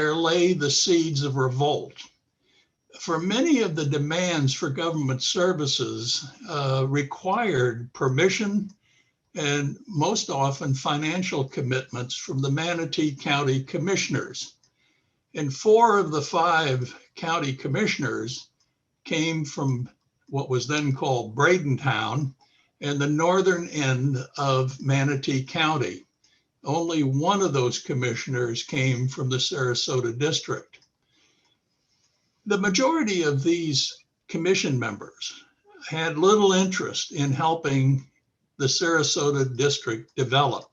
there lay the seeds of revolt. For many of the demands for government services required permission and most often financial commitments from the Manatee County commissioners. And 4 of the 5 county commissioners came from what was then called Bradentown and the northern end of Manatee County. Only 1 of those commissioners came from the Sarasota District. The majority of these commission members had little interest in helping the Sarasota District develop.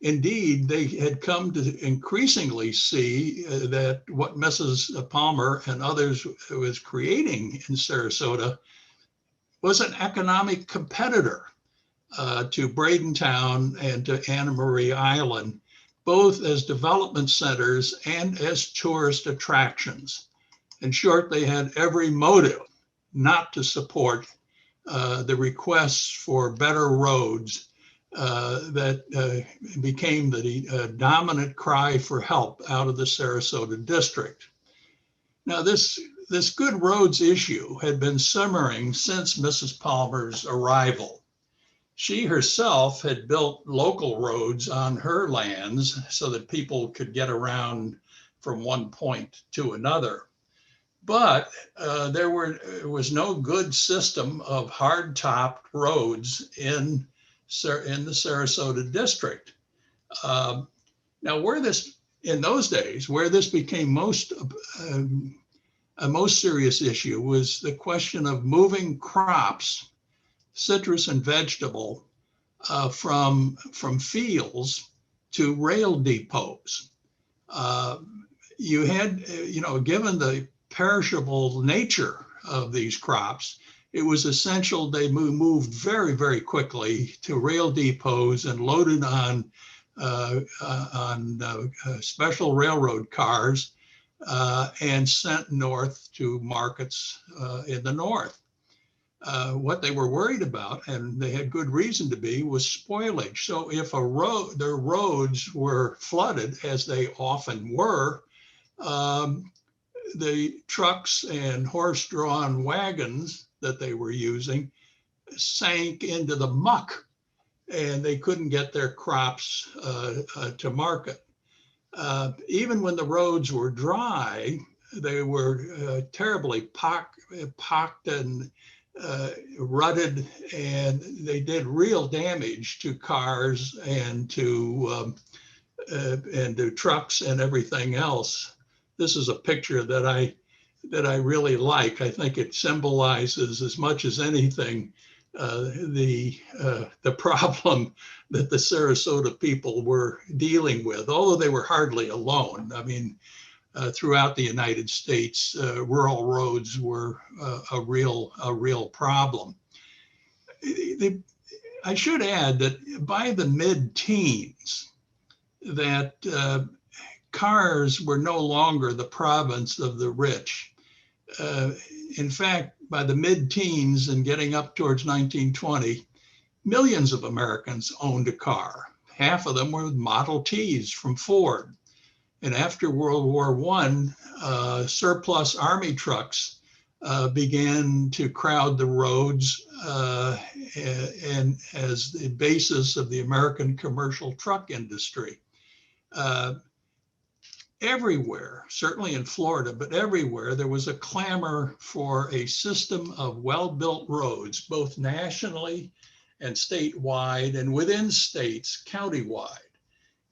Indeed, they had come to increasingly see that what Mrs. Palmer and others was creating in Sarasota was an economic competitor to Bradentown and to Anna Maria Island, both as development centers and as tourist attractions. In short, they had every motive not to support the requests for better roads that became the dominant cry for help out of the Sarasota District. Now, this good roads issue had been simmering since Mrs. Palmer's arrival. She herself had built local roads on her lands so that people could get around from one point to another. But there was no good system of hard-topped roads in the Sarasota District. Now, in those days, where this became a most serious issue was the question of moving crops, citrus and vegetable, from fields to rail depots. You had, given the perishable nature of these crops, it was essential they moved very, very quickly to rail depots and loaded on special railroad cars and sent north to markets in the north. What they were worried about, and they had good reason to be, was spoilage. So if their roads were flooded, as they often were, the trucks and horse-drawn wagons that they were using sank into the muck, and they couldn't get their crops to market. Even when the roads were dry, they were terribly pocked and rutted, and they did real damage to cars and to trucks and everything else. This is a picture that I really like. I think it symbolizes as much as anything the problem that the Sarasota people were dealing with, although they were hardly alone. I mean, throughout the United States, rural roads were a real problem. I should add that by the mid-teens, that cars were no longer the province of the rich. In fact, by the mid-teens and getting up towards 1920, millions of Americans owned a car. Half of them were Model Ts from Ford. And after World War I, surplus Army trucks began to crowd the roads and as the basis of the American commercial truck industry. Everywhere, certainly in Florida, but everywhere, there was a clamor for a system of well-built roads, both nationally and statewide, and within states, countywide.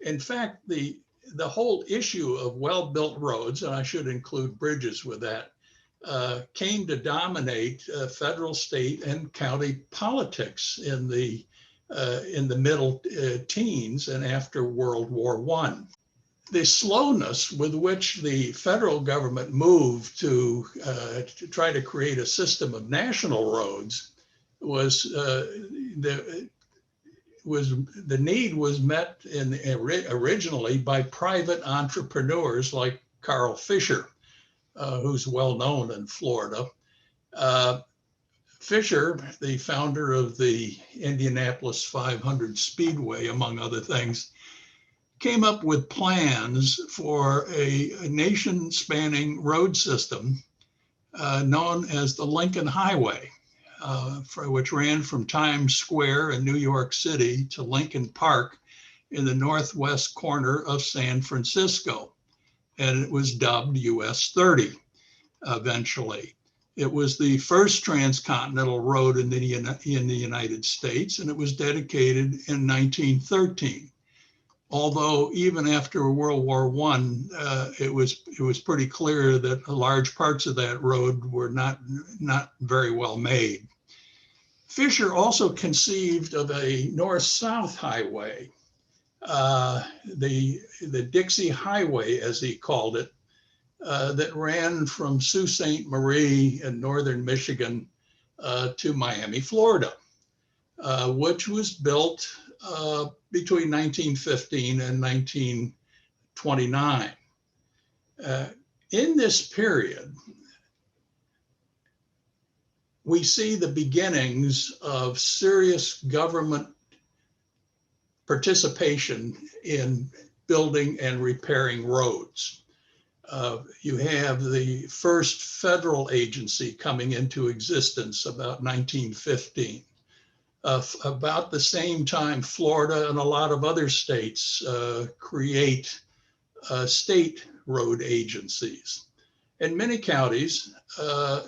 In fact, the whole issue of well-built roads, and I should include bridges with that, came to dominate federal, state, and county politics in the middle teens and after World War I. The slowness with which the federal government moved to try to create a system of national roads was the need was met originally by private entrepreneurs like Carl Fisher, who's well known in Florida. Fisher, the founder of the Indianapolis 500 Speedway, among other things, came up with plans for a nation-spanning road system known as the Lincoln Highway, which ran from Times Square in New York City to Lincoln Park in the northwest corner of San Francisco. And it was dubbed US 30 eventually. It was the first transcontinental road in the United States, and it was dedicated in 1913. Although even after World War I, it was pretty clear that large parts of that road were not very well made. Fisher also conceived of a north-south highway, the Dixie Highway, as he called it, that ran from Sault Ste. Marie in northern Michigan to Miami, Florida, which was built between 1915 and 1929. In this period, we see the beginnings of serious government participation in building and repairing roads. You have the first federal agency coming into existence about 1915. About the same time, Florida and a lot of other states create state road agencies. And many counties,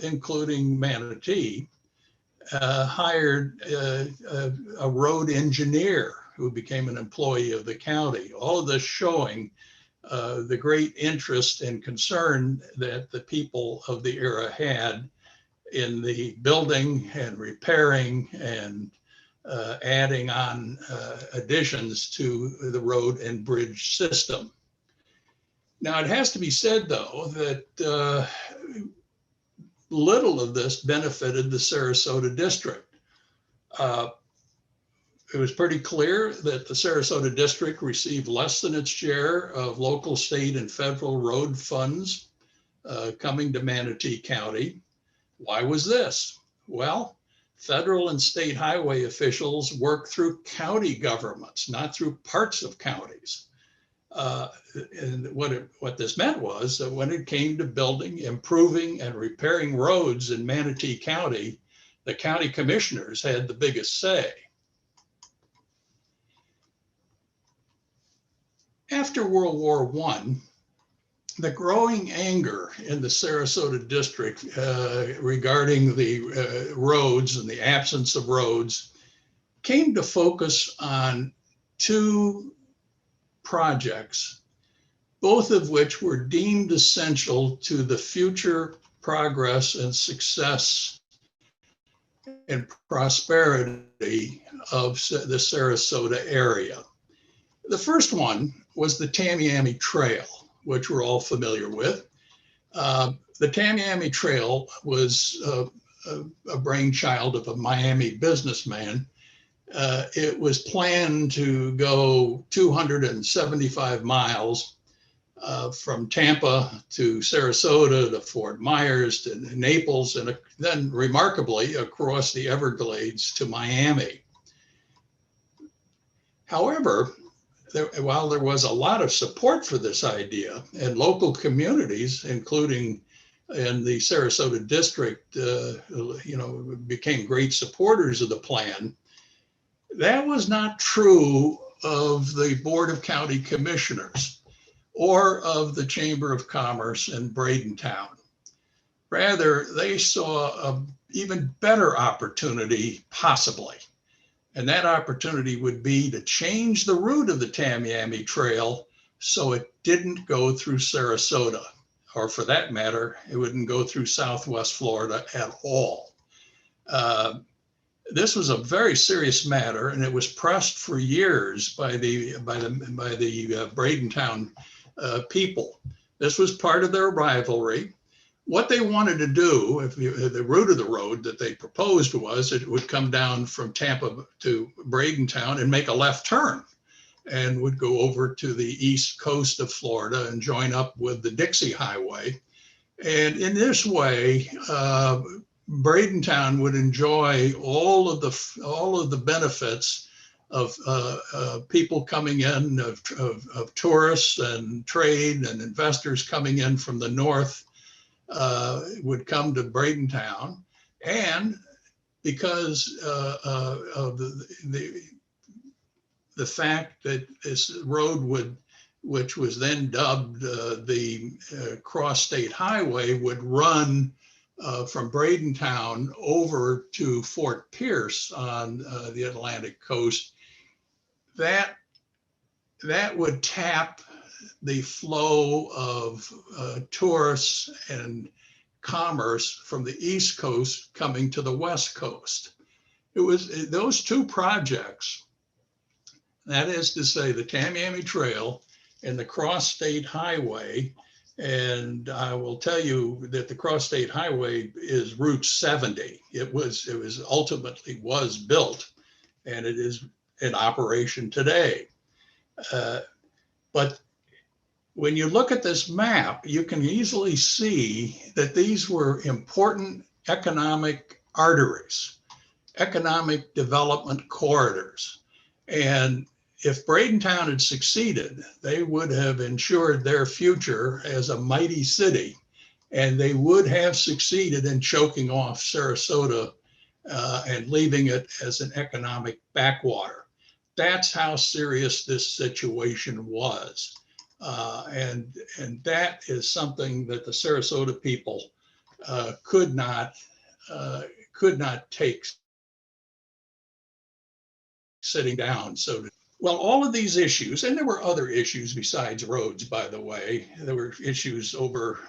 including Manatee, hired a road engineer who became an employee of the county. All of this showing the great interest and concern that the people of the era had in the building and repairing and adding on additions to the road and bridge system. Now, it has to be said, though, that little of this benefited the Sarasota District. It was pretty clear that the Sarasota District received less than its share of local, state, and federal road funds coming to Manatee County. Why was this? Well, federal and state highway officials work through county governments, not through parts of counties. And what this meant was that when it came to building, improving, and repairing roads in Manatee County, the county commissioners had the biggest say. After World War I, the growing anger in the Sarasota District regarding the roads and the absence of roads came to focus on two projects, both of which were deemed essential to the future progress and success and prosperity of the Sarasota area. The first one was the Tamiami Trail, which we're all familiar with. The Tamiami Trail was a brainchild of a Miami businessman. It was planned to go 275 miles from Tampa to Sarasota to Fort Myers to Naples, and then remarkably across the Everglades to Miami. However, while there was a lot of support for this idea, and local communities, including in the Sarasota District, became great supporters of the plan, that was not true of the Board of County Commissioners or of the Chamber of Commerce in Bradentown. Rather, they saw an even better opportunity possibly. And that opportunity would be to change the route of the Tamiami Trail so it didn't go through Sarasota, or for that matter, it wouldn't go through Southwest Florida at all. This was a very serious matter, and it was pressed for years by the Bradentown people. This was part of their rivalry. What they wanted to do, the route of the road that they proposed was it would come down from Tampa to Bradentown and make a left turn and would go over to the east coast of Florida and join up with the Dixie Highway. And in this way, Bradentown would enjoy all of the benefits people coming in, of tourists and trade and investors coming in from the north would come to Bradentown. And because of the fact that this road which was then dubbed the Cross-State Highway, would run from Bradentown over to Fort Pierce on the Atlantic coast, that would tap the flow of tourists and commerce from the East Coast coming to the West Coast. It was those two projects, that is to say the Tamiami Trail and the Cross-State Highway. And I will tell you that the Cross-State Highway is Route 70. It was ultimately was built, and it is in operation today. But when you look at this map, you can easily see that these were important economic arteries, economic development corridors. And if Bradentown had succeeded, they would have ensured their future as a mighty city, and they would have succeeded in choking off Sarasota and leaving it as an economic backwater. That's how serious this situation was. And that is something that the Sarasota people could not take sitting down. Well, all of these issues, and there were other issues besides roads, by the way. There were issues over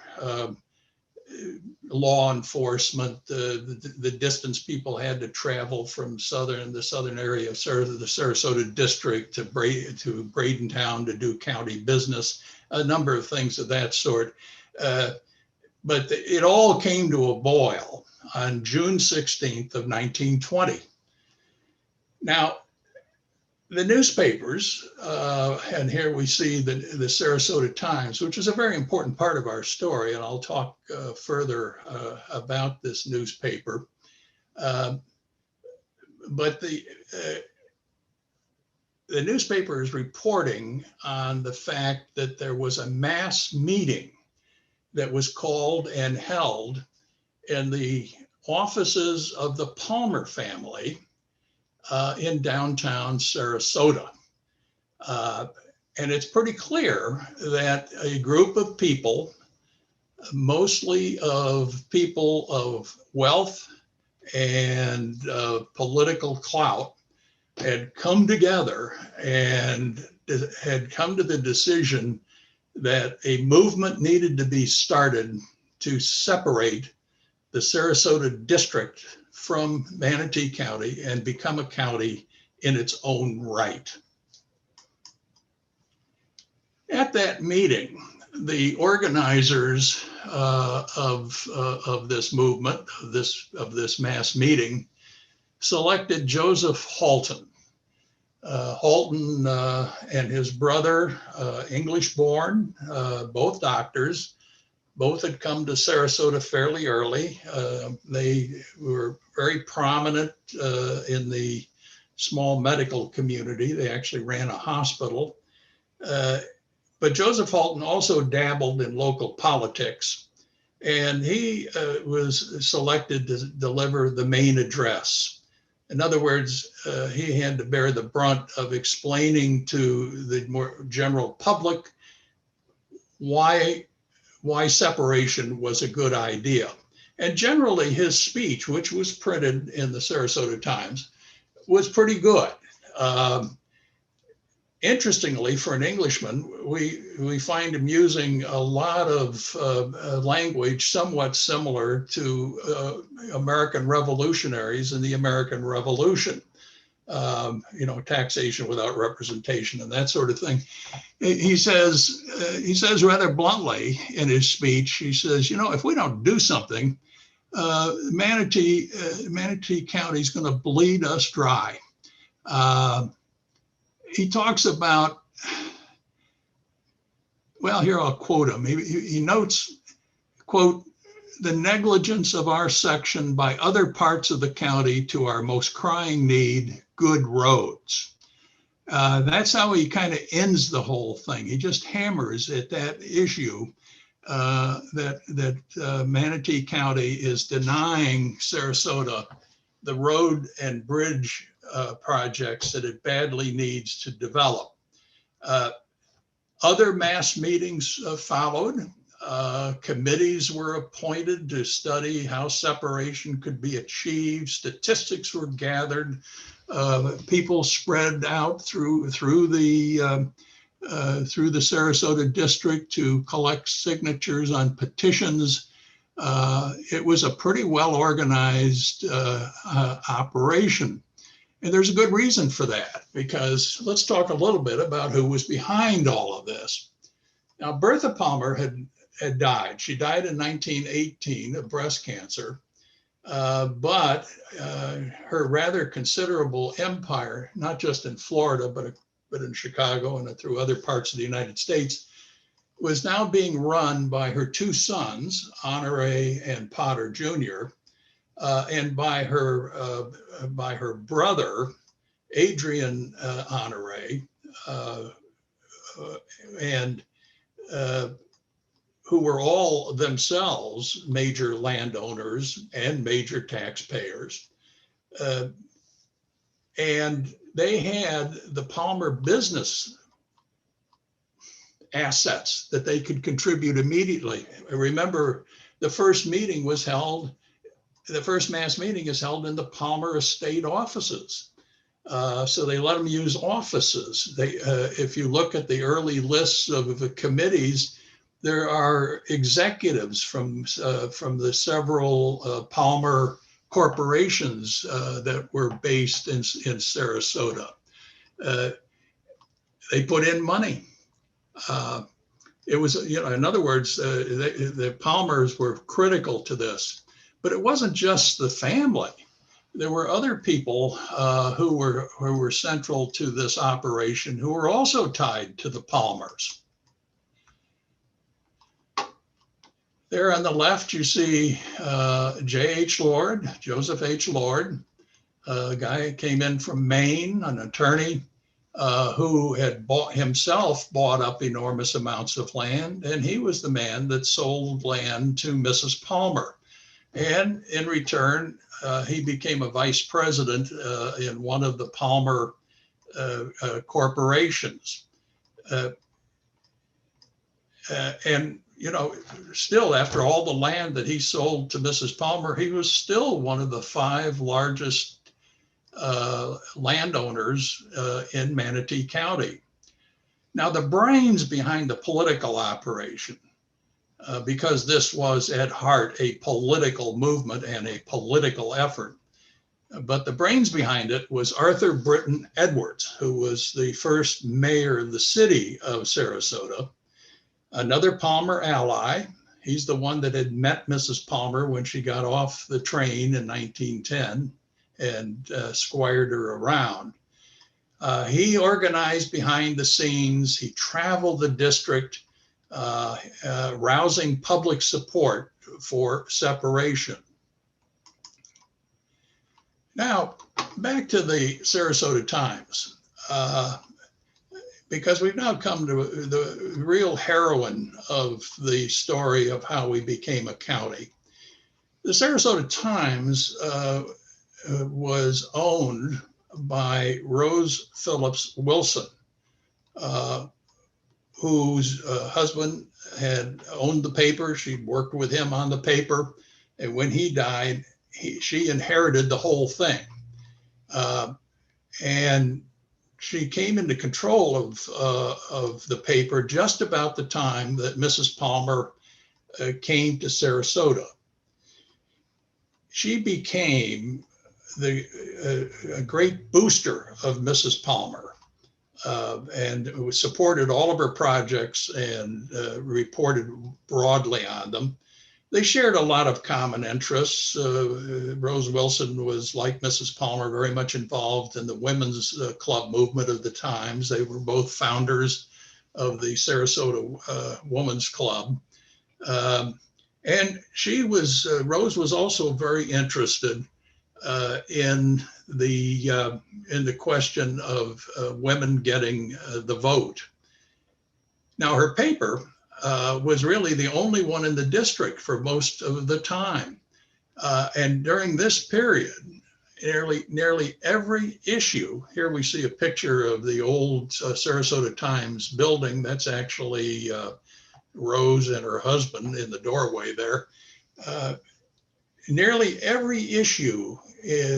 law enforcement, the distance people had to travel from the southern area of the Sarasota District to Bradentown to do county business, a number of things of that sort. But it all came to a boil on June 16th of 1920. Now, the newspapers, and here we see the Sarasota Times, which is a very important part of our story, and I'll talk further about this newspaper. But the newspaper is reporting on the fact that there was a mass meeting that was called and held in the offices of the Palmer family in downtown Sarasota. And it's pretty clear that a group of people, mostly of people of wealth and political clout, had come together and had come to the decision that a movement needed to be started to separate the Sarasota District from Manatee County and become a county in its own right. At that meeting, the organizers of this movement, of this mass meeting, selected Joseph Halton. Halton and his brother, English-born, both doctors, both had come to Sarasota fairly early. They were very prominent in the small medical community. They actually ran a hospital. But Joseph Halton also dabbled in local politics, and he was selected to deliver the main address. In other words, he had to bear the brunt of explaining to the more general public why separation was a good idea. And generally his speech, which was printed in the Sarasota Times, was pretty good. Interestingly, for an Englishman, we find him using a lot of language somewhat similar to American revolutionaries in the American Revolution. Taxation without representation and that sort of thing. He says rather bluntly in his speech, he says, if we don't do something, Manatee County is going to bleed us dry. He talks about, well, here I'll quote him. He notes, quote, the negligence of our section by other parts of the county to our most crying need, good roads. That's how he kind of ends the whole thing. He just hammers at that issue that Manatee County is denying Sarasota the road and bridge projects that it badly needs to develop. Other mass meetings followed. Committees were appointed to study how separation could be achieved. Statistics were gathered. People spread out through the Sarasota District to collect signatures on petitions. It was a pretty well organized operation. And there's a good reason for that, because let's talk a little bit about who was behind all of this. Now, Bertha Palmer had died. She died in 1918 of breast cancer, but her rather considerable empire, not just in Florida, but in Chicago and through other parts of the United States, was now being run by her two sons, Honore and Potter Jr., and by her brother, Adrian Honore, and who were all themselves major landowners and major taxpayers. And they had the Palmer business assets that they could contribute immediately. Remember, the first meeting was held, the first mass meeting is held in the Palmer estate offices. So they let them use offices. If you look at the early lists of the committees, there are executives from the several Palmer corporations that were based in Sarasota. They put in money. It was, in other words, the Palmers were critical to this, but it wasn't just the family. There were other people who were central to this operation who were also tied to the Palmers. There on the left, you see J.H. Lord, Joseph H. Lord, a guy who came in from Maine, an attorney who had bought up enormous amounts of land, and he was the man that sold land to Mrs. Palmer. And in return, he became a vice president in one of the Palmer corporations. And still, after all the land that he sold to Mrs. Palmer, he was still one of the 5 largest landowners in Manatee County. Now, the brains behind the political operation, because this was at heart a political movement and a political effort, but the brains behind it was Arthur Britton Edwards, who was the first mayor of the city of Sarasota. Another Palmer ally. He's the one that had met Mrs. Palmer when she got off the train in 1910 and squired her around. He organized behind the scenes. He traveled the district, rousing public support for separation. Now, back to the Sarasota Times. Because we've now come to the real heroine of the story of how we became a county. The Sarasota Times was owned by Rose Phillips Wilson, whose husband had owned the paper. She'd worked with him on the paper. And when he died, she inherited the whole thing. And she came into control of the paper just about the time that Mrs. Palmer came to Sarasota. She became a great booster of Mrs. Palmer and supported all of her projects and reported broadly on them. They shared a lot of common interests. Rose Wilson was, like Mrs. Palmer, very much involved in the women's club movement of the times. They were both founders of the Sarasota Women's Club. And Rose was also very interested in the question of women getting the vote. Now, her paper was really the only one in the district for most of the time. And during this period, nearly every issue, here we see a picture of the old Sarasota Times building. That's actually Rose and her husband in the doorway there. Nearly every issue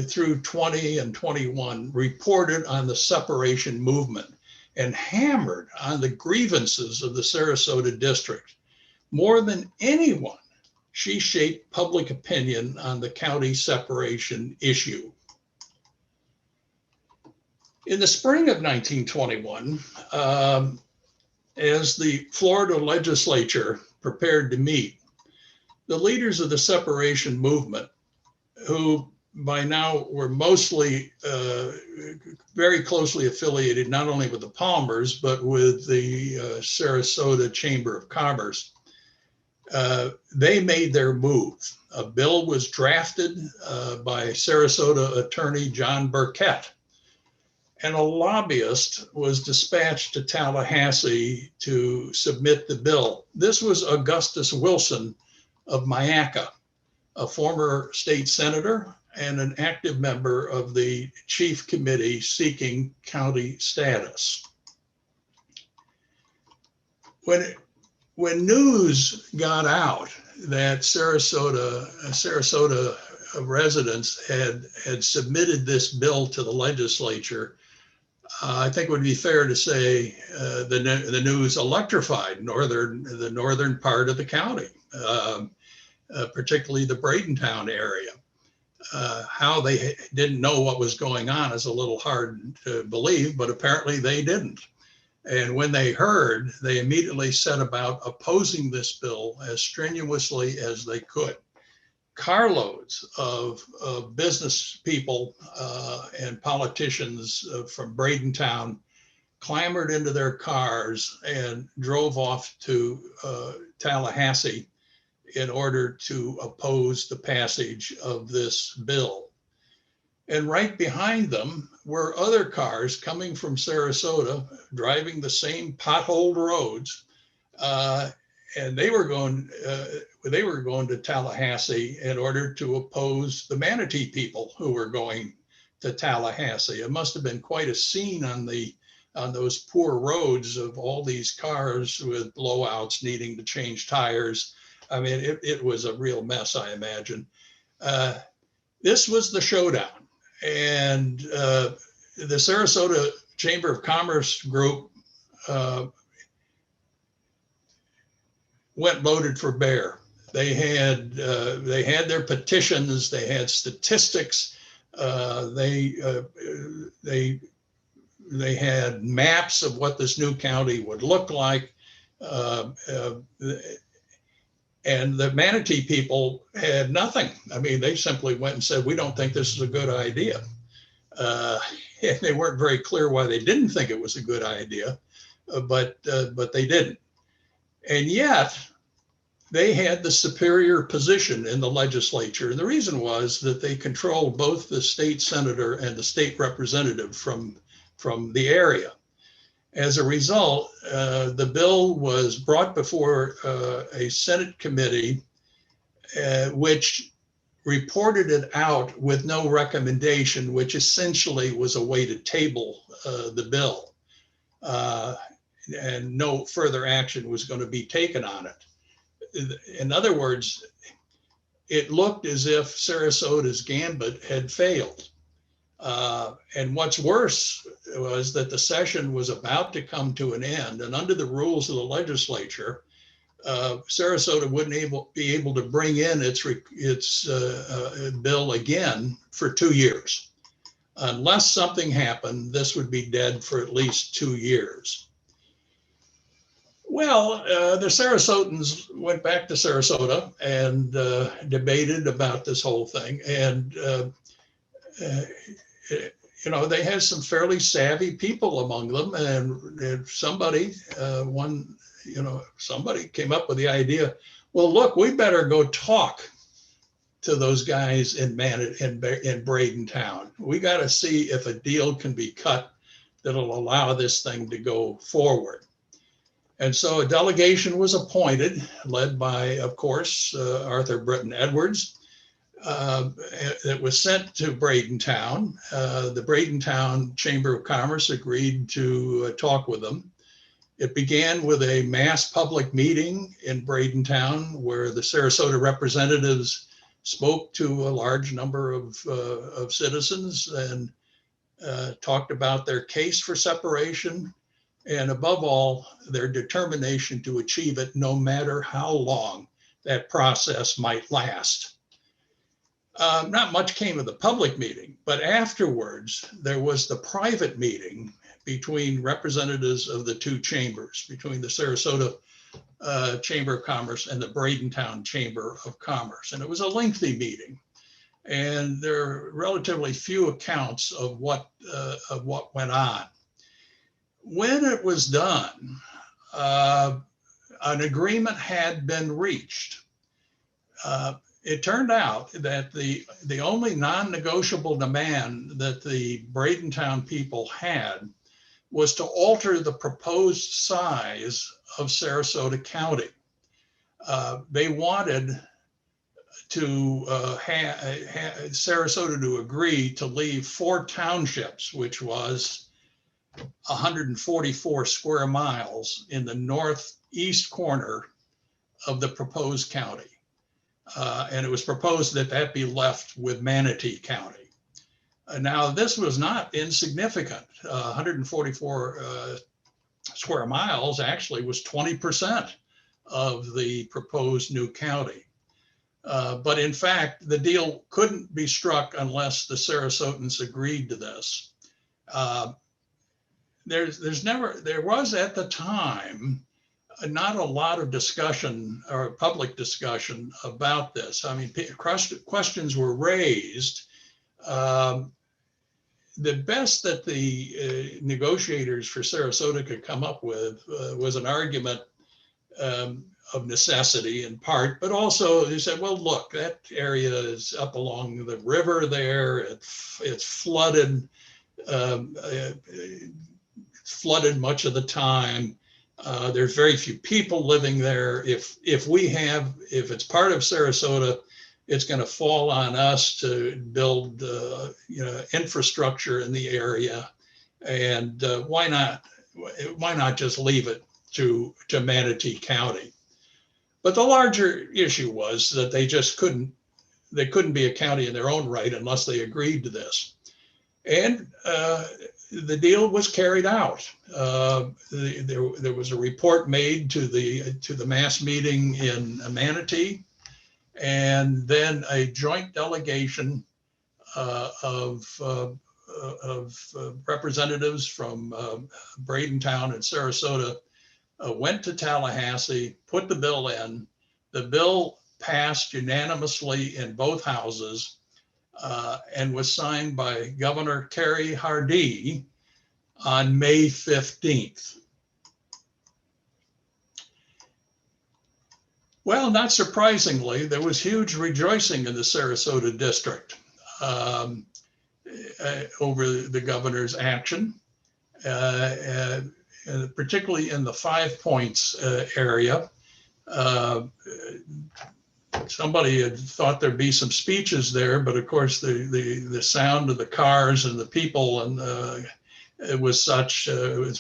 through 20 and 21 reported on the separation movement and hammered on the grievances of the Sarasota District. More than anyone, she shaped public opinion on the county separation issue. In the spring of 1921, as the Florida legislature prepared to meet, the leaders of the separation movement, who by now were mostly very closely affiliated not only with the Palmers, but with the Sarasota Chamber of Commerce, they made their move. A bill was drafted by Sarasota attorney John Burkett, and a lobbyist was dispatched to Tallahassee to submit the bill. This was Augustus Wilson of Myakka, a former state senator and an active member of the chief committee seeking county status. When news got out that Sarasota residents had submitted this bill to the legislature, I think it would be fair to say the news electrified the northern part of the county, particularly the Bradentown area. How they didn't know what was going on is a little hard to believe, but apparently they didn't. And when they heard, they immediately set about opposing this bill as strenuously as they could. Carloads of business people and politicians from Bradentown clambered into their cars and drove off to Tallahassee in order to oppose the passage of this bill. And right behind them were other cars coming from Sarasota, driving the same potholed roads, and they were going to Tallahassee in order to oppose the Manatee people who were going to Tallahassee. It must have been quite a scene on those poor roads of all these cars with blowouts needing to change tires. I mean, it was a real mess, I imagine. This was the showdown. And the Sarasota Chamber of Commerce group went loaded for bear. They had their petitions, they had statistics, they had maps of what this new county would look like. And the Manatee people had nothing. I mean, they simply went and said, we don't think this is a good idea. And they weren't very clear why they didn't think it was a good idea, but they didn't. And yet, they had the superior position in the legislature. And the reason was that they controlled both the state senator and the state representative from the area. As a result, the bill was brought before a Senate committee, which reported it out with no recommendation, which essentially was a way to table the bill. And no further action was going to be taken on it. In other words, it looked as if Sarasota's gambit had failed. And what's worse was that the session was about to come to an end, and under the rules of the legislature, Sarasota wouldn't be able to bring in its bill again for 2 years. Unless something happened, this would be dead for at least 2 years. Well, the Sarasotans went back to Sarasota and debated about this whole thing. And, they had some fairly savvy people among them. And somebody came up with the idea, well, look, we better go talk to those guys in Bradentown. We got to see if a deal can be cut that'll allow this thing to go forward. And so a delegation was appointed, led by, of course, Arthur Britton Edwards. It was sent to Bradentown. The Bradentown Chamber of Commerce agreed to talk with them. It began with a mass public meeting in Bradentown where the Sarasota representatives spoke to a large number of citizens and talked about their case for separation, and above all, their determination to achieve it no matter how long that process might last. Not much came of the public meeting, but afterwards, there was the private meeting between representatives of the two chambers, between the Sarasota Chamber of Commerce and the Bradentown Chamber of Commerce. And it was a lengthy meeting. And there are relatively few accounts of what went on. When it was done, an agreement had been reached. It turned out that the only non-negotiable demand that the Bradentown people had was to alter the proposed size of Sarasota County. They wanted to Sarasota to agree to leave 4 townships, which was 144 square miles in the northeast corner of the proposed county. And it was proposed that that be left with Manatee County. Now, this was not insignificant. 144 square miles actually was 20% of the proposed new county. But in fact, the deal couldn't be struck unless the Sarasotans agreed to this. There was at the time not a lot of discussion or public discussion about this. I mean, questions were raised. The best that the negotiators for Sarasota could come up with was an argument of necessity in part, but also they said, well, look, that area is up along the river there. It's flooded, flooded much of the time. There's very few people living there. If it's part of Sarasota, it's going to fall on us to build infrastructure in the area. And why not just leave it to Manatee County? But the larger issue was that they couldn't be a county in their own right unless they agreed to this. And the deal was carried out. There was a report made to the mass meeting in Manatee, and then a joint delegation of representatives from Bradentown and Sarasota went to Tallahassee, put the bill in. The bill passed unanimously in both houses and was signed by Governor Kerry Hardee on May 15th. Well, not surprisingly, there was huge rejoicing in the Sarasota District over the governor's action, particularly in the 5 Points area. Somebody had thought there'd be some speeches there, but of course the sound of the cars and the people and it was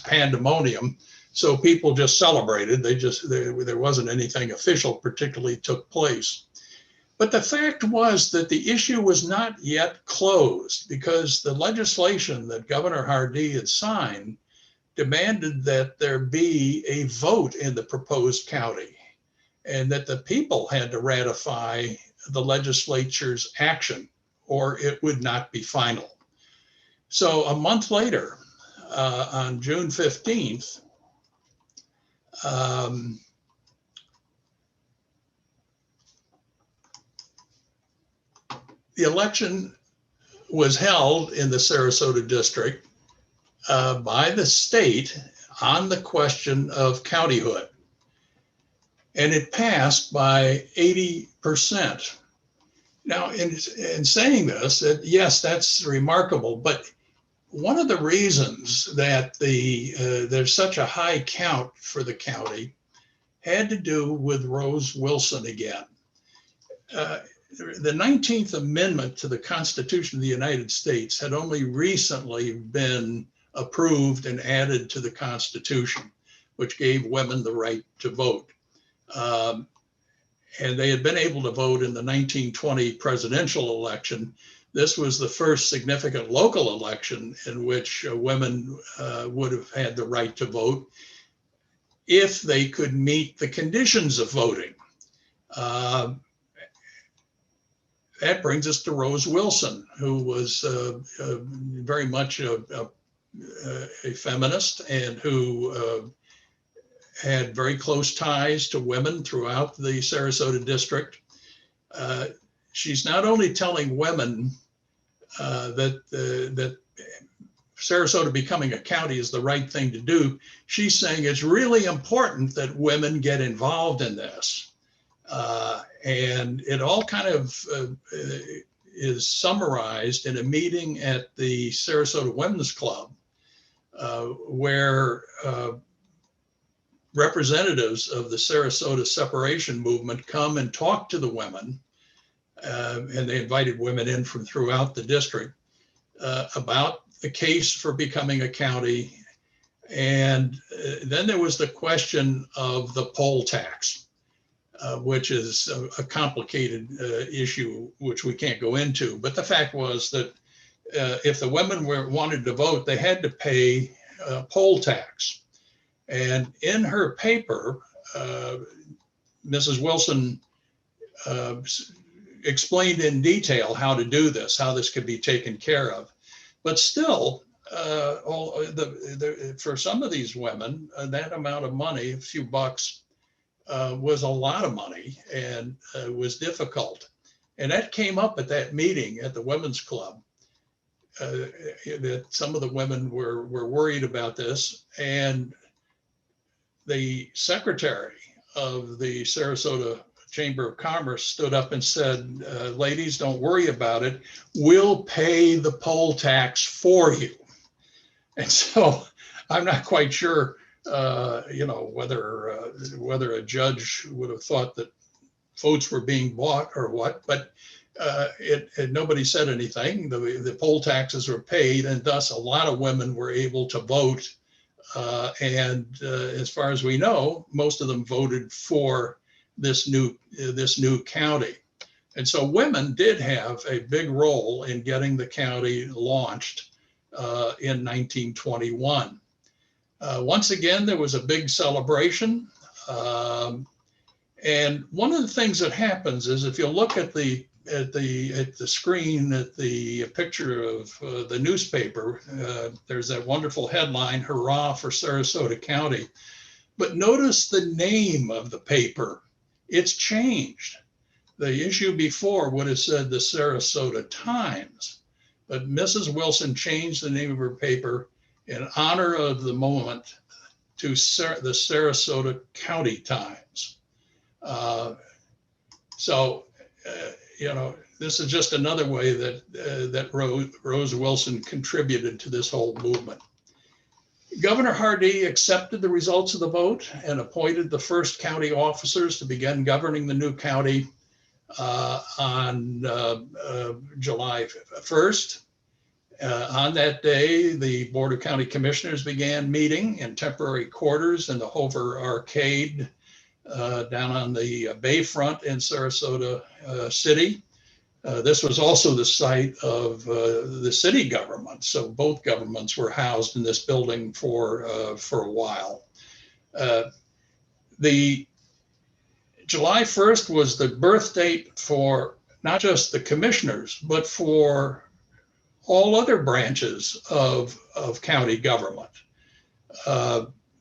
pandemonium. So people just celebrated. There wasn't anything official particularly took place. But the fact was that the issue was not yet closed because the legislation that Governor Hardee had signed demanded that there be a vote in the proposed county and that the people had to ratify the legislature's action or it would not be final. So a month later, on June 15th, the election was held in the Sarasota District by the state on the question of countyhood. And it passed by 80%. Now, in saying this, yes, that's remarkable, but one of the reasons that there's such a high count for the county had to do with Rose Wilson again. The 19th Amendment to the Constitution of the United States had only recently been approved and added to the Constitution, which gave women the right to vote. And they had been able to vote in the 1920 presidential election. This was the first significant local election in which women would have had the right to vote if they could meet the conditions of voting. That brings us to Rose Wilson, who was very much a feminist and who had very close ties to women throughout the Sarasota District. She's not only telling women that Sarasota becoming a county is the right thing to do, she's saying it's really important that women get involved in this. And it all kind of is summarized in a meeting at the Sarasota Women's Club, where representatives of the Sarasota separation movement come and talk to the women, and they invited women in from throughout the district about the case for becoming a county. And then there was the question of the poll tax, which is a complicated issue, which we can't go into. But the fact was that if the women wanted to vote, they had to pay poll tax. And in her paper, Mrs. Wilson explained in detail how to do this, how this could be taken care of. But still, for some of these women, that amount of money, a few bucks, was a lot of money and was difficult. And that came up at that meeting at the Women's Club, that some of the women were worried about this. And the secretary of the Sarasota Chamber of Commerce stood up and said, ladies, don't worry about it. We'll pay the poll tax for you. And so I'm not quite sure, whether a judge would have thought that votes were being bought or what, but nobody said anything. The poll taxes were paid, and thus a lot of women were able to vote. And as far as we know, most of them voted for this new county. And so women did have a big role in getting the county launched in 1921. Once again, there was a big celebration. And one of the things that happens is, if you look at the screen, at the picture of the newspaper, there's that wonderful headline, "Hurrah for Sarasota County." But notice the name of the paper. It's changed. The issue before would have said the Sarasota Times, but Mrs. Wilson changed the name of her paper in honor of the moment to the Sarasota County Times. This is just another way that Rose Wilson contributed to this whole movement. Governor Hardee accepted the results of the vote and appointed the first county officers to begin governing the new county on July 1st. On that day, the Board of County Commissioners began meeting in temporary quarters in the Hover Arcade down on the bayfront in Sarasota City. This was also the site of the city government, so both governments were housed in this building for a while. The July 1st was the birth date for not just the commissioners, but for all other branches of county government.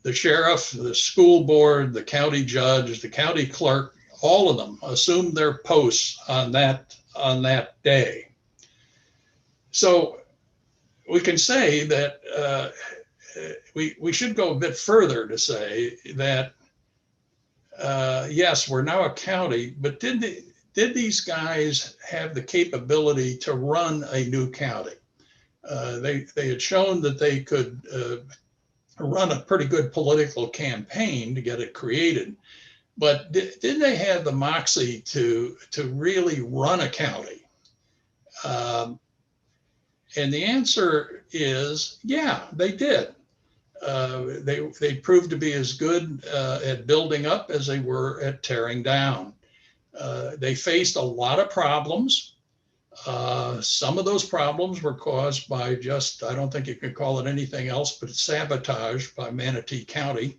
The sheriff, the school board, the county judge, the county clerk, all of them assumed their posts on that day. So we can say that we should go a bit further to say that yes, we're now a county, but did did these guys have the capability to run a new county? They had shown that they could run a pretty good political campaign to get it created, but did they have the moxie to really run a county? And the answer is, yeah, they did. They proved to be as good at building up as they were at tearing down. They faced a lot of problems. Some of those problems were caused by just, I don't think you can call it anything else, but sabotage by Manatee County,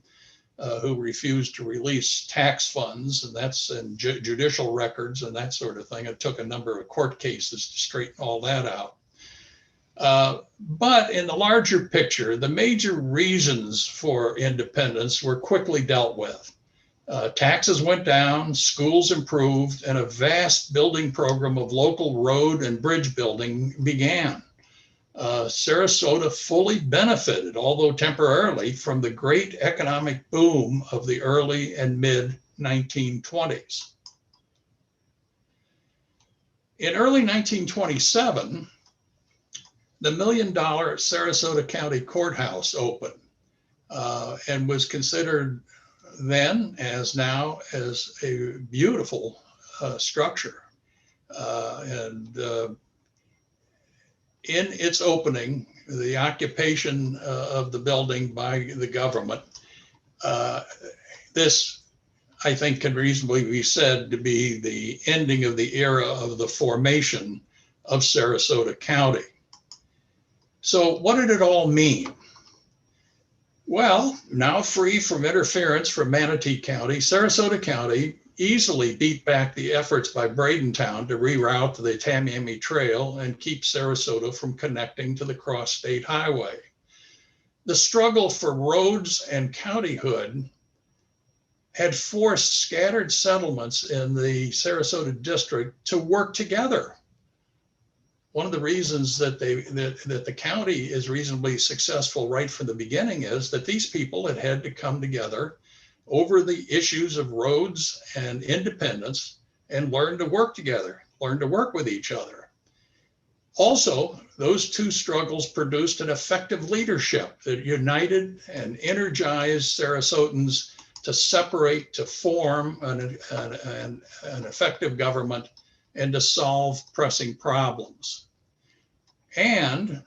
who refused to release tax funds, and that's in judicial records and that sort of thing. It took a number of court cases to straighten all that out. But in the larger picture, the major reasons for independence were quickly dealt with. Taxes went down, schools improved, and a vast building program of local road and bridge building began. Sarasota fully benefited, although temporarily, from the great economic boom of the early and mid 1920s. In early 1927, the $1 million Sarasota County Courthouse opened and was considered then, as now, as a beautiful structure. In its opening, the occupation of the building by the government, this, I think, can reasonably be said to be the ending of the era of the formation of Sarasota County. So what did it all mean? Well, now free from interference from Manatee County, Sarasota County easily beat back the efforts by Bradentown to reroute the Tamiami Trail and keep Sarasota from connecting to the cross-state highway. The struggle for roads and countyhood had forced scattered settlements in the Sarasota District to work together. One of the reasons that the county is reasonably successful right from the beginning is that these people had to come together over the issues of roads and independence and learn to work together, learn to work with each other. Also, those two struggles produced an effective leadership that united and energized Sarasotans to separate, to form an effective government and to solve pressing problems. And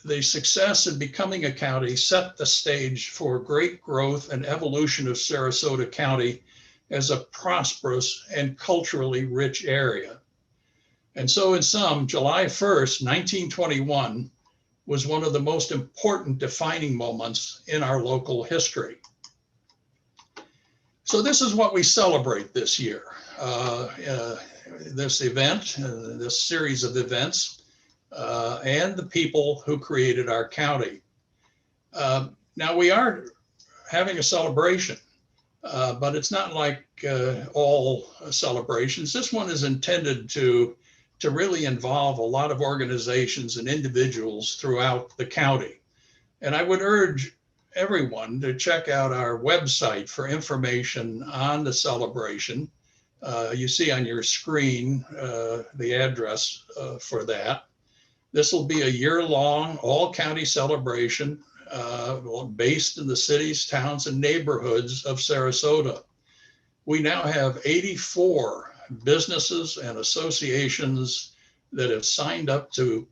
the success in becoming a county set the stage for great growth and evolution of Sarasota County as a prosperous and culturally rich area. And so in sum, July 1st, 1921 was one of the most important defining moments in our local history. So this is what we celebrate this year. This event, this series of events, and the people who created our county. Now we are having a celebration, but it's not like all celebrations. This one is intended to really involve a lot of organizations and individuals throughout the county. And I would urge everyone to check out our website for information on the celebration. You see on your screen the address for that. This will be a year-long all-county celebration based in the cities, towns, and neighborhoods of Sarasota. We now have 84 businesses and associations that have signed up to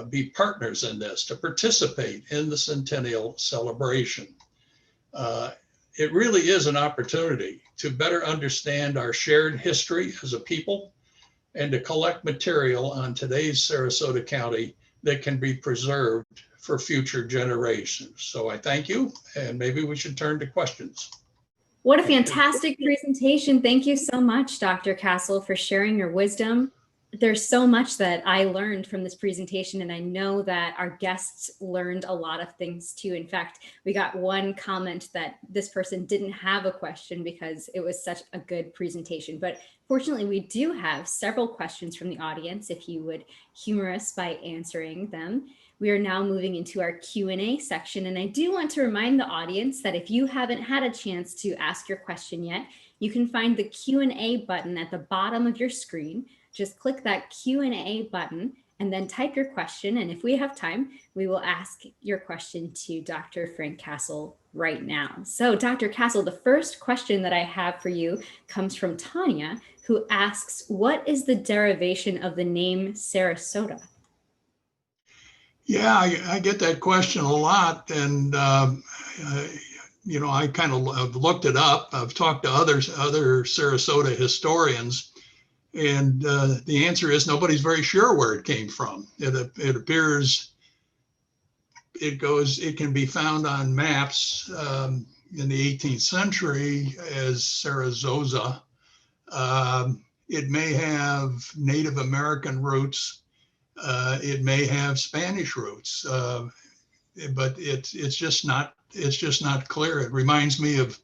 be partners in this, to participate in the centennial celebration. It really is an opportunity to better understand our shared history as a people and to collect material on today's Sarasota County that can be preserved for future generations. So I thank you, and maybe we should turn to questions. What a fantastic presentation. Thank you so much, Dr. Cassell, for sharing your wisdom. There's so much that I learned from this presentation, and I know that our guests learned a lot of things too. In fact, we got one comment that this person didn't have a question because it was such a good presentation. But fortunately, we do have several questions from the audience, if you would humor us by answering them. We are now moving into our Q&A section, and I do want to remind the audience that if you haven't had a chance to ask your question yet, You can find the Q&A button at the bottom of your screen. Just click that Q&A button and then type your question. And if we have time, we will ask your question to Dr. Frank Cassell right now. So Dr. Cassell, the first question that I have for you comes from Tanya, who asks, what is the derivation of the name Sarasota? Yeah, I get that question a lot. And, I kind of looked it up. I've talked to other Sarasota historians. And the answer is nobody's very sure where it came from. It appears it can be found on maps in the 18th century as Sarasota. It may have Native American roots. It may have Spanish roots, but it's just not clear. It reminds me of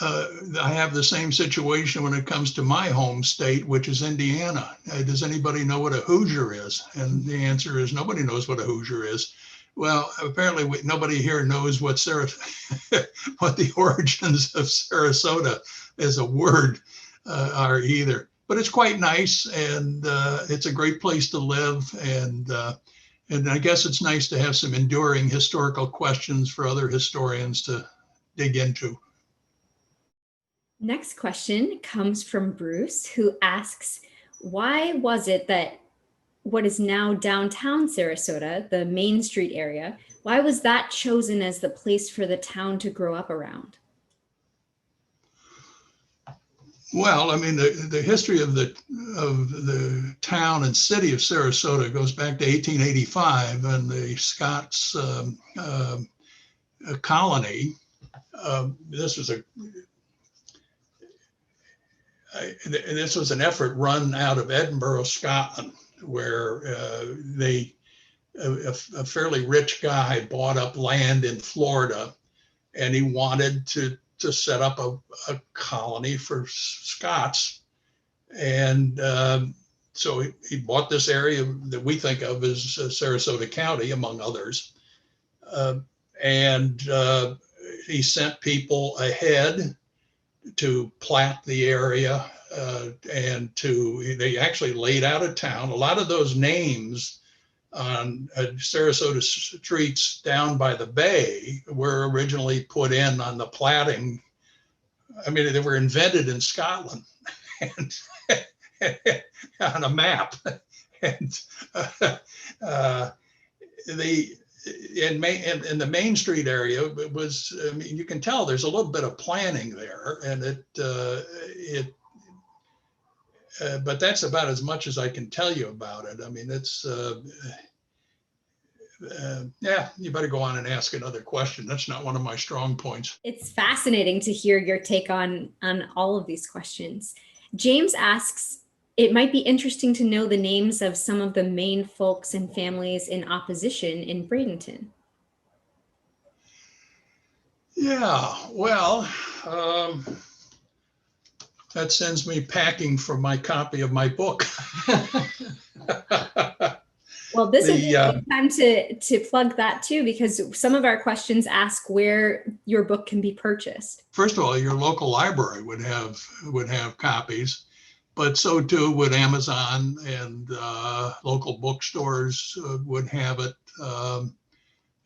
I have the same situation when it comes to my home state, which is Indiana. Does anybody know what a Hoosier is? And the answer is nobody knows what a Hoosier is. Well, apparently nobody here knows what what the origins of Sarasota as a word are either. But it's quite nice, and it's a great place to live. And I guess it's nice to have some enduring historical questions for other historians to dig into. Next question comes from Bruce, who asks, why was it that what is now downtown Sarasota, the Main Street area, why was that chosen as the place for the town to grow up around? Well, I mean, the history of the town and city of Sarasota goes back to 1885 and the Scots colony. This was an effort run out of Edinburgh, Scotland, where a fairly rich guy bought up land in Florida, and he wanted to set up a colony for Scots. And so he bought this area that we think of as Sarasota County, among others. And he sent people ahead to plat the area, and they actually laid out a town. A lot of those names on Sarasota streets down by the bay were originally put in on the platting. I mean, they were invented in Scotland and on a map. And in the Main Street area, it was, I mean, you can tell there's a little bit of planning there, and but that's about as much as I can tell you about it. I mean, it's, yeah, you better go on and ask another question. That's not one of my strong points. It's fascinating to hear your take on all of these questions. James asks, it might be interesting to know the names of some of the main folks and families in opposition in Bradenton. Yeah, well, that sends me packing for my copy of my book. Well, this is a good time to plug that too, because some of our questions ask where your book can be purchased. First of all, your local library would have copies, but so too would Amazon, and local bookstores would have it.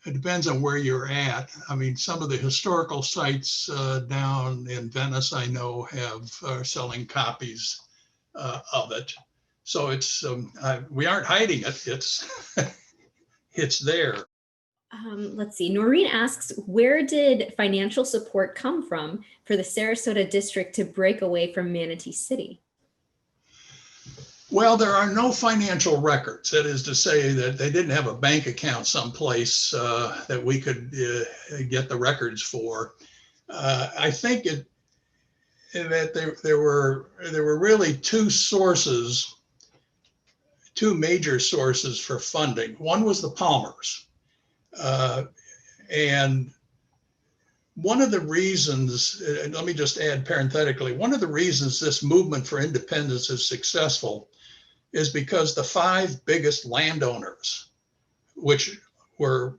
It depends on where you're at. I mean, some of the historical sites down in Venice, I know, are selling copies of it. So it's we aren't hiding it. It's there. Let's see. Noreen asks, where did financial support come from for the Sarasota District to break away from Manatee City? Well, there are no financial records. That is to say that they didn't have a bank account someplace that we could get the records for. I think that there were really two major sources for funding. One was the Palmers, and one of the reasons, let me just add parenthetically, one of the reasons this movement for independence is successful is because the 5 biggest landowners, which were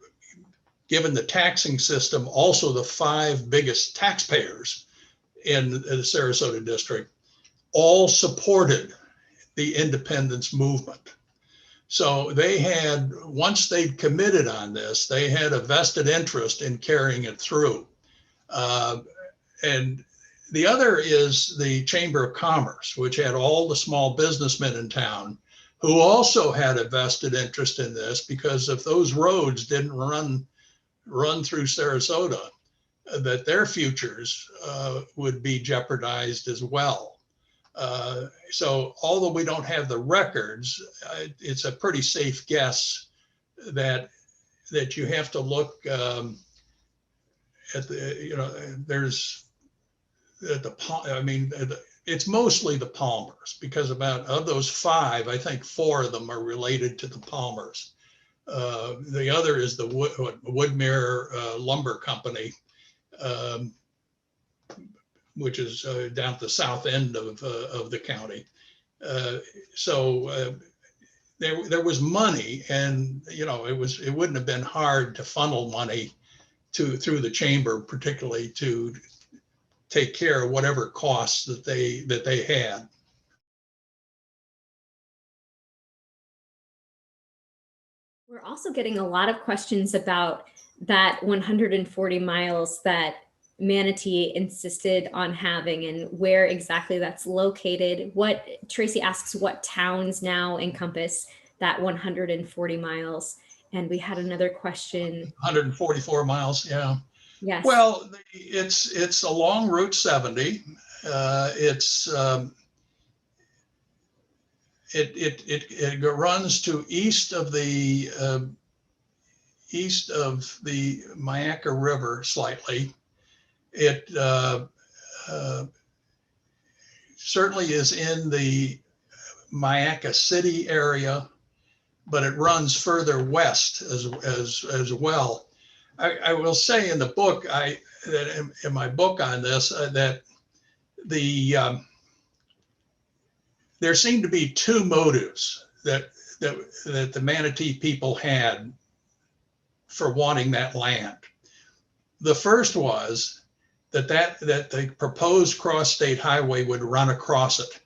given the taxing system, also the 5 biggest taxpayers in the Sarasota District, all supported the independence movement. So they had, once they'd committed on this, they had a vested interest in carrying it through. And the other is the Chamber of Commerce, which had all the small businessmen in town who also had a vested interest in this, because if those roads didn't run through Sarasota, that their futures would be jeopardized as well. So although we don't have the records, it's a pretty safe guess that you have to look at the, there's at the, I mean, it's mostly the Palmers, because of those 5, I think 4 of them are related to the Palmers. The other is the Woodmere Lumber Company, which is down at the south end of the county. So there was money, and it wouldn't have been hard to funnel money through the chamber, particularly to take care of whatever costs that they had. We're also getting a lot of questions about that 140 miles that Manatee insisted on having and where exactly that's located. Tracy asks, what towns now encompass that 140 miles? And we had another question. 144 miles, yeah. Yes. Well, it's along Route 70. It runs to east of the Myakka River slightly. It certainly is in the Myakka City area, but it runs further west as well. I will say in the book, that in my book on this, that there seemed to be 2 motives that the Manatee people had for wanting that land. The first was that the proposed cross-state highway would run across it,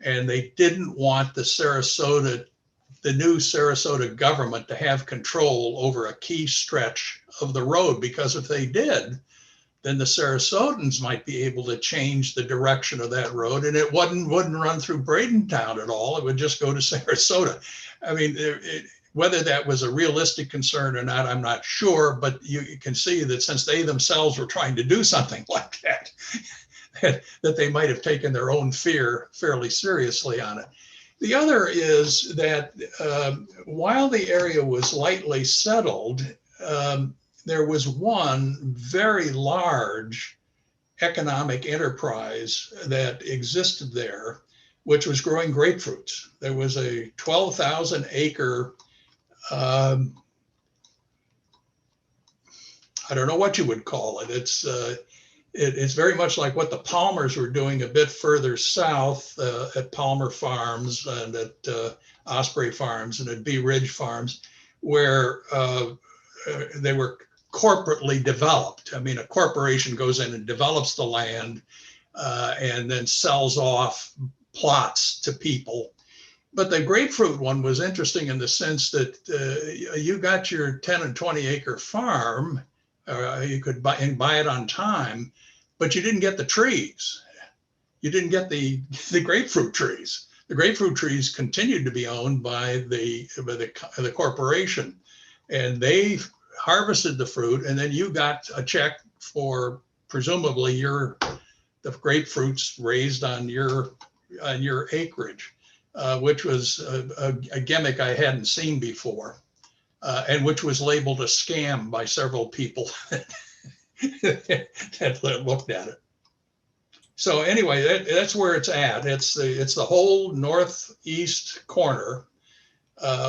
and they didn't want the new Sarasota government to have control over a key stretch of the road, because if they did, then the Sarasotans might be able to change the direction of that road, and it wouldn't run through Bradentown at all. It would just go to Sarasota. I mean, whether that was a realistic concern or not, I'm not sure, but you can see that since they themselves were trying to do something like that, that they might have taken their own fear fairly seriously on it. The other is that while the area was lightly settled, there was one very large economic enterprise that existed there, which was growing grapefruits. There was a 12,000 acre, I don't know what you would call it. It's very much like what the Palmers were doing a bit further south at Palmer Farms and at Osprey Farms and at Bee Ridge Farms, where they were corporately developed. I mean, a corporation goes in and develops the land and then sells off plots to people. But the grapefruit one was interesting in the sense that you got your 10 and 20 acre farm, you could buy it on time, but you didn't get the trees. You didn't get the grapefruit trees. The grapefruit trees continued to be owned by the corporation, and they harvested the fruit, and then you got a check for presumably the grapefruits raised on your acreage, which was a gimmick I hadn't seen before, and which was labeled a scam by several people that looked at it. So anyway, that's where it's at. It's the whole northeast corner.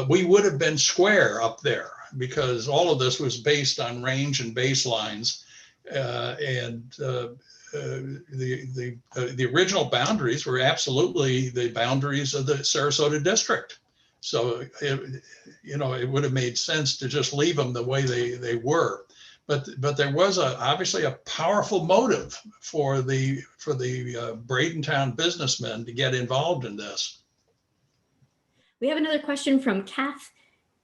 We would have been square up there, because all of this was based on range and baselines, and the original boundaries were absolutely the boundaries of the Sarasota District. So it would have made sense to just leave them the way they were. but there was obviously a powerful motive for the Bradentown businessmen to get involved in this. We have another question from Kath,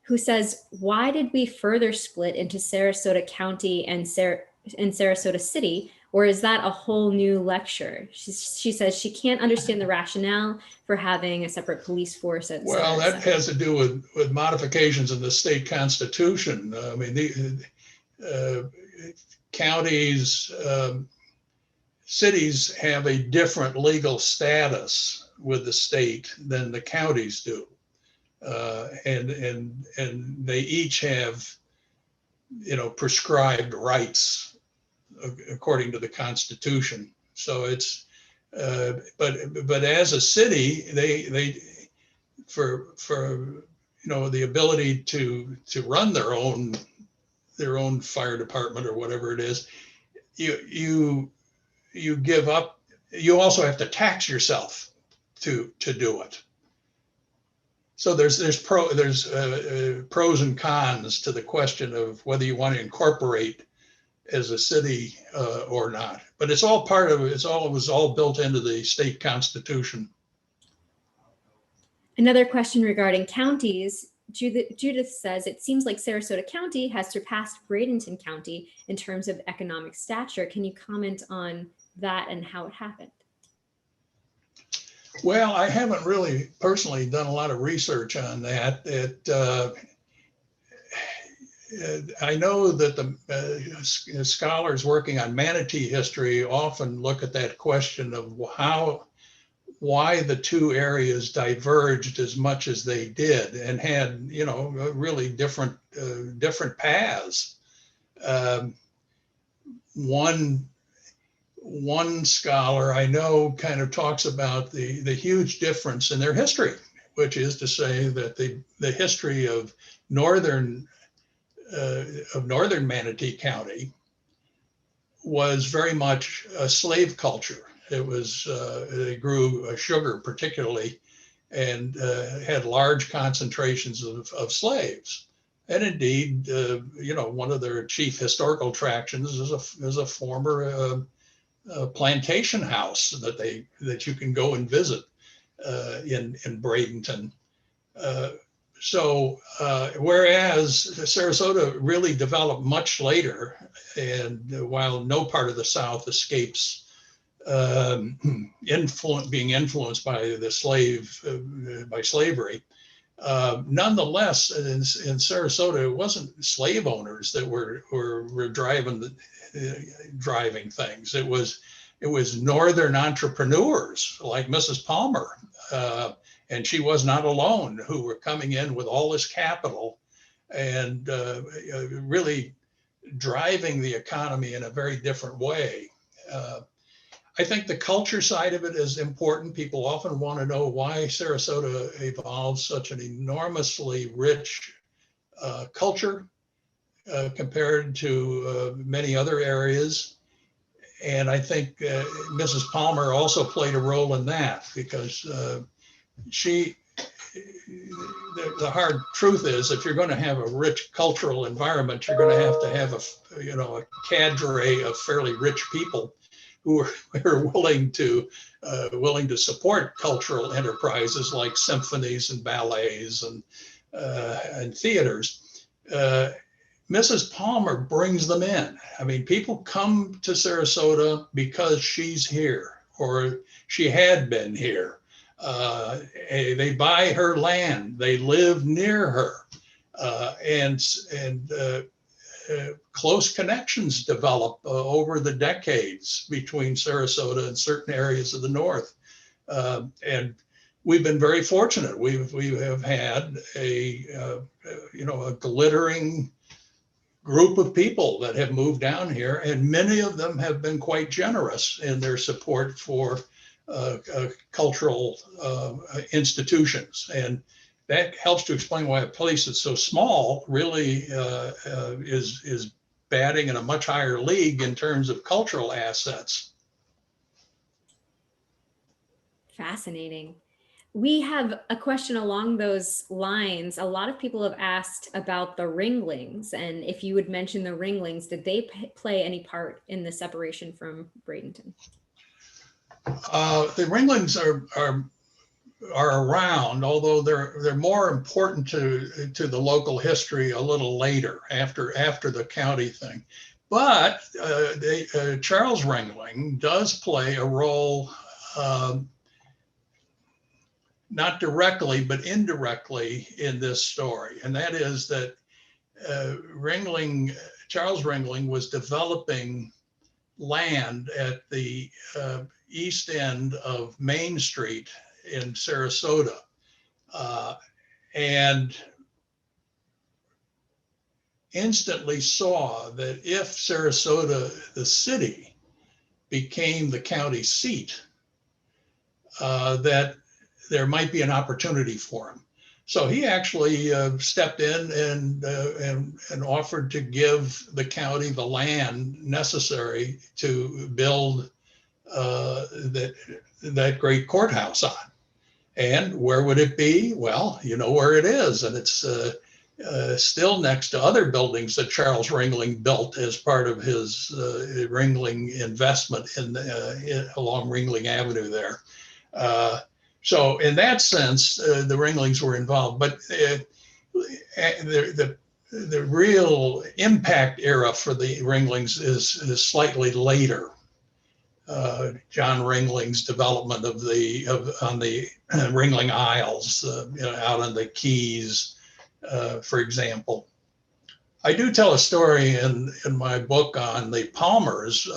who says, why did we further split into Sarasota County and Sarasota City? Or is that a whole new lecture? She says she can't understand the rationale for having a separate police force at Well, Sarasota. that has to do with modifications in the state constitution. I mean, the counties, cities have a different legal status with the state than the counties do. And they each have, prescribed rights according to the Constitution. So it's, but as a city, they for the ability to run their own fire department or whatever it is, you give up. You also have to tax yourself to do it. So there's pros and cons to the question of whether you want to incorporate as a city or not. But it's all part of it. It was all built into the state constitution. Another question regarding counties. Judith says, it seems like Sarasota County has surpassed Bradenton County in terms of economic stature. Can you comment on that and how it happened? Well, I haven't really personally done a lot of research on that. I know that the scholars working on Manatee history often look at that question of why the two areas diverged as much as they did and had, really different paths. One scholar I know kind of talks about the huge difference in their history, which is to say that the history of northern Manatee County was very much a slave culture. It was they grew sugar particularly, and had large concentrations of slaves. And indeed, one of their chief historical attractions is a former plantation house that you can go and visit in Bradenton. Whereas Sarasota really developed much later, and while no part of the South escapes being influenced by by slavery, nonetheless, in Sarasota, it wasn't slave owners that were driving things. It was northern entrepreneurs like Mrs. Palmer. And she was not alone, who were coming in with all this capital and really driving the economy in a very different way. I think the culture side of it is important. People often want to know why Sarasota evolved such an enormously rich culture compared to many other areas. And I think Mrs. Palmer also played a role in that, because the hard truth is, if you're going to have a rich cultural environment, you're going to have a cadre of fairly rich people who are willing to support cultural enterprises like symphonies and ballets and theaters. Mrs. Palmer brings them in. I mean, people come to Sarasota because she's here, or she had been here. They buy her land. They live near her, and close connections develop over the decades between Sarasota and certain areas of the north. And we've been very fortunate. We have had a glittering group of people that have moved down here, and many of them have been quite generous in their support for cultural institutions. And that helps to explain why a place that's so small really is batting in a much higher league in terms of cultural assets. Fascinating. We have a question along those lines. A lot of people have asked about the Ringlings, and if you would mention the Ringlings, did they play any part in the separation from Bradenton? The Ringlings are around, although they're more important to the local history a little later, after the county thing. But Charles Ringling does play a role, not directly, but indirectly in this story. And that is that Charles Ringling was developing land at the east end of Main Street in Sarasota. And instantly saw that if Sarasota, the city, became the county seat, that there might be an opportunity for him. So he actually stepped in and offered to give the county the land necessary to build that great courthouse on. And where would it be? Well, you know where it is, and it's still next to other buildings that Charles Ringling built as part of his Ringling investment along Ringling Avenue there. So in that sense, the Ringlings were involved, but the real impact era for the Ringlings is slightly later. John Ringling's development on the Ringling Isles, out on the Keys, for example. I do tell a story in my book on the Palmers,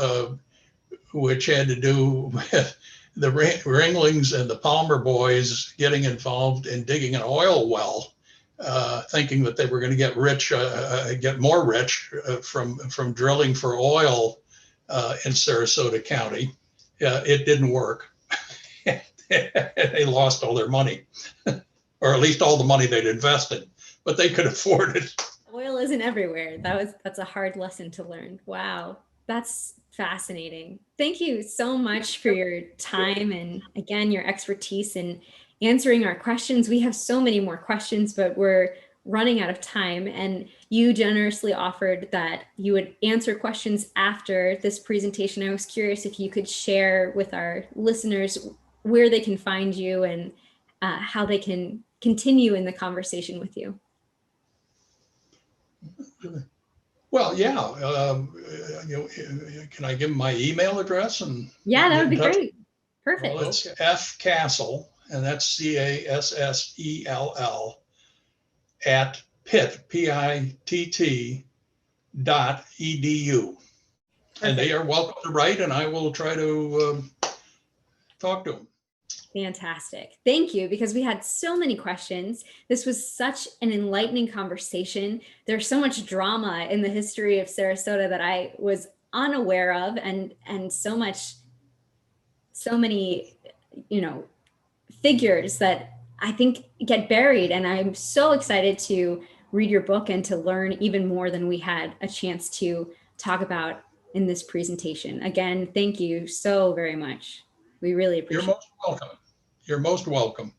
which had to do with the Ringlings and the Palmer boys getting involved in digging an oil well, thinking that they were going to get rich, get more rich from drilling for oil in Sarasota County. It didn't work. They lost all their money, or at least all the money they'd invested, but they could afford it. Oil isn't everywhere. That's a hard lesson to learn. Wow, that's fascinating. Thank you so much for your time and, again, your expertise in answering our questions. We have so many more questions, but we're running out of time, and you generously offered that you would answer questions after this presentation. I was curious if you could share with our listeners where they can find you and how they can continue in the conversation with you. Well, yeah. Can I give them my email address? And yeah, that would be great. Perfect. Well, it's F Cassell, and that's CASSELL at Pitt, PITT .edu. And they are welcome to write, and I will try to talk to them. Fantastic. Thank you, because we had so many questions. This was such an enlightening conversation. There's so much drama in the history of Sarasota that I was unaware of, and so many, figures that I think get buried. And I'm so excited to read your book and to learn even more than we had a chance to talk about in this presentation. Again, thank you so very much. We really appreciate it. You're most welcome. You're most welcome.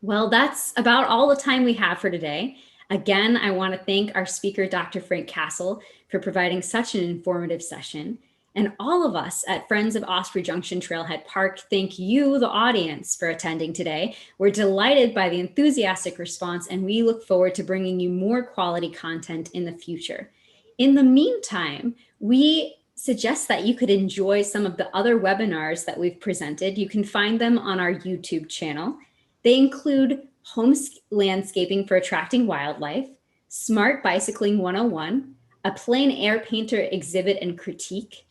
Well, that's about all the time we have for today. Again, I want to thank our speaker, Dr. Frank Cassell, for providing such an informative session. And all of us at Friends of Osprey Junction Trailhead Park thank you, the audience, for attending today. We're delighted by the enthusiastic response, and we look forward to bringing you more quality content in the future. In the meantime, we suggest that you could enjoy some of the other webinars that we've presented. You can find them on our YouTube channel. They include Home Landscaping for Attracting Wildlife, Smart Bicycling 101, a Plein Air Painter Exhibit and Critique,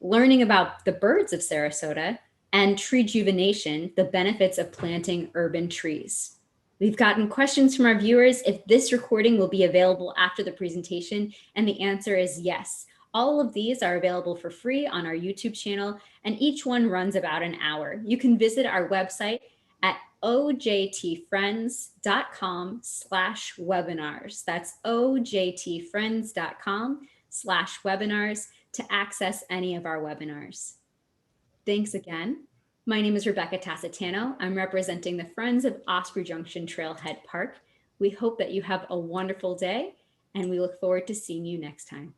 Learning about the Birds of Sarasota, and Treejuvenation, the Benefits of Planting Urban Trees. We've gotten questions from our viewers if this recording will be available after the presentation, and the answer is yes. All of these are available for free on our YouTube channel, and each one runs about an hour. You can visit our website at ojtfriends.com/webinars. That's ojtfriends.com/webinars to access any of our webinars. Thanks again, My name is Rebecca Tassitano. I'm representing the Friends of Osprey Junction Trailhead Park. We hope that you have a wonderful day, and we look forward to seeing you next time.